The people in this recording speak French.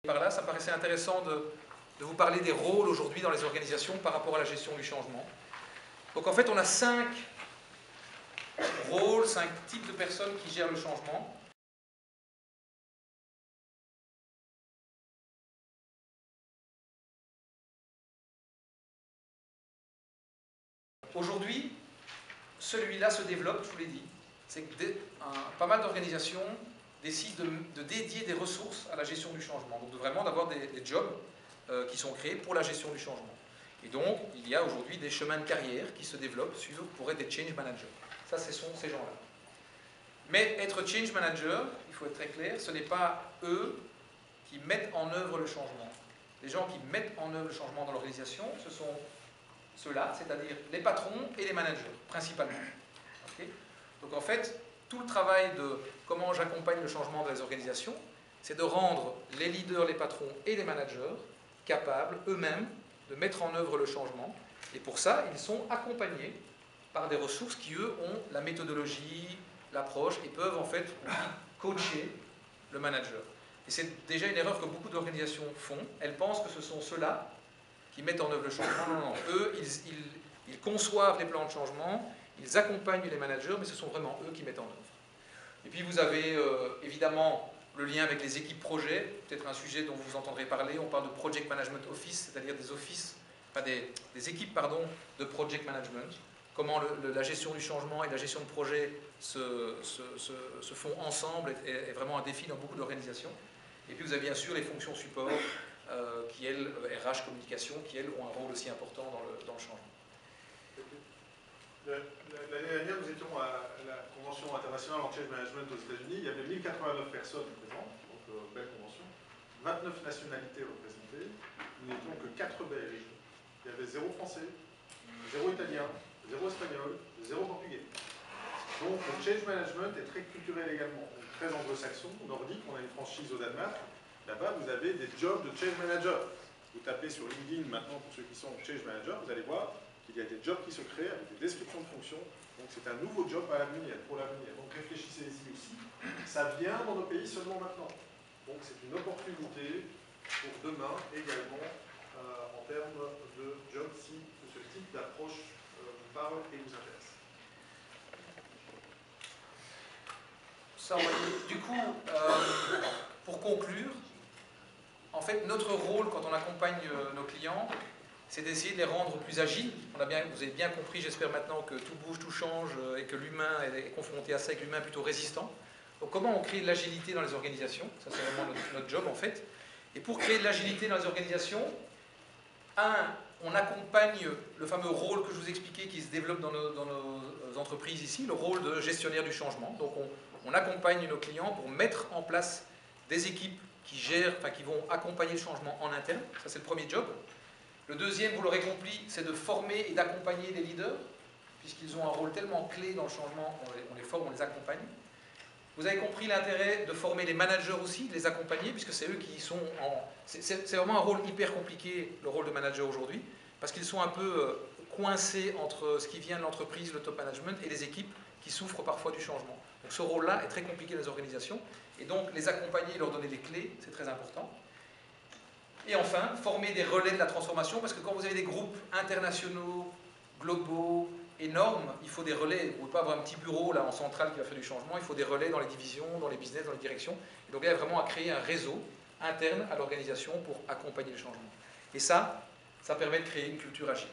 Par là, ça me paraissait intéressant de vous parler des rôles aujourd'hui dans les organisations par rapport à la gestion du changement. Donc en fait, on a 5 rôles, 5 types de personnes qui gèrent le changement. Aujourd'hui, celui-là se développe, je vous l'ai dit. C'est que pas mal d'organisations décident de dédier des ressources à la gestion du changement. Donc vraiment d'avoir des jobs qui sont créés pour la gestion du changement. Et donc, il y a aujourd'hui des chemins de carrière qui se développent pour être des change managers. Ça, ce sont ces gens-là. Mais être change manager, il faut être très clair, ce n'est pas eux qui mettent en œuvre le changement. Les gens qui mettent en œuvre le changement dans l'organisation, ce sont ceux-là, c'est-à-dire les patrons et les managers, principalement. Okay? Donc en fait, tout le travail de comment j'accompagne le changement dans les organisations, c'est de rendre les leaders, les patrons et les managers capables eux-mêmes de mettre en œuvre le changement. Et pour ça, ils sont accompagnés par des ressources qui, eux, ont la méthodologie, l'approche et peuvent en fait coacher le manager. Et c'est déjà une erreur que beaucoup d'organisations font. Elles pensent que ce sont ceux-là qui mettent en œuvre le changement. Non, non, non. Eux, ils conçoivent les plans de changement, ils accompagnent les managers, mais ce sont vraiment eux qui mettent en œuvre. Et puis vous avez évidemment le lien avec les équipes projets, peut-être un sujet dont vous entendrez parler. On parle de Project Management Office, c'est-à-dire des offices, enfin des équipes pardon, de Project Management. Comment la gestion du changement et la gestion de projet se font ensemble est vraiment un défi dans beaucoup d'organisations. Et puis vous avez bien sûr les fonctions support, qui elles, RH, communication, qui elles ont un rôle aussi important dans le changement. L'année dernière, nous étions à la Convention internationale en change management aux États-Unis. Il y avait 1089 personnes présentes, donc belle convention, 29 nationalités représentées. Nous n'étions que 4 Belges. Il y avait 0 Français, 0 Italien, 0 Espagnol, 0 Portugais. Donc le change management est très culturel également, très anglo-saxon, nordique. On a une franchise au Danemark. Là-bas, vous avez des jobs de change manager. Vous tapez sur LinkedIn maintenant pour ceux qui sont change manager, vous allez voir qu'il y a des jobs qui se créent avec des descriptions de fonctions. Donc c'est un nouveau job à l'avenir, pour l'avenir. Donc réfléchissez-y aussi. Ça vient dans nos pays seulement maintenant. Donc c'est une opportunité pour demain également en termes de job si ce type d'approche vous parle et vous intéresse. Ça, du coup, pour conclure, en fait, notre rôle quand on accompagne nos clients, c'est d'essayer de les rendre plus agiles. Vous avez bien compris, j'espère maintenant, que tout bouge, tout change et que l'humain est confronté à ça, et que l'humain est plutôt résistant. Donc comment on crée de l'agilité dans les organisations? Ça, c'est vraiment notre job, en fait. Et pour créer de l'agilité dans les organisations, on accompagne le fameux rôle que je vous expliquais qui se développe dans nos entreprises ici, le rôle de gestionnaire du changement. Donc on accompagne nos clients pour mettre en place des équipes qui vont accompagner le changement en interne. Ça, c'est le premier job. Le deuxième, vous l'aurez compris, c'est de former et d'accompagner les leaders, puisqu'ils ont un rôle tellement clé dans le changement, on les forme, on les accompagne. Vous avez compris l'intérêt de former les managers aussi, de les accompagner, puisque c'est eux qui sont c'est vraiment un rôle hyper compliqué, le rôle de manager aujourd'hui, parce qu'ils sont un peu coincés entre ce qui vient de l'entreprise, le top management, et les équipes qui souffrent parfois du changement. Donc ce rôle-là est très compliqué dans les organisations, et donc les accompagner, leur donner des clés, c'est très important. Et enfin, former des relais de la transformation, parce que quand vous avez des groupes internationaux, globaux, énormes, il faut des relais. Vous ne pouvez pas avoir un petit bureau là en centrale qui va faire du changement, il faut des relais dans les divisions, dans les business, dans les directions. Et donc il y a vraiment à créer un réseau interne à l'organisation pour accompagner le changement. Et ça permet de créer une culture agile.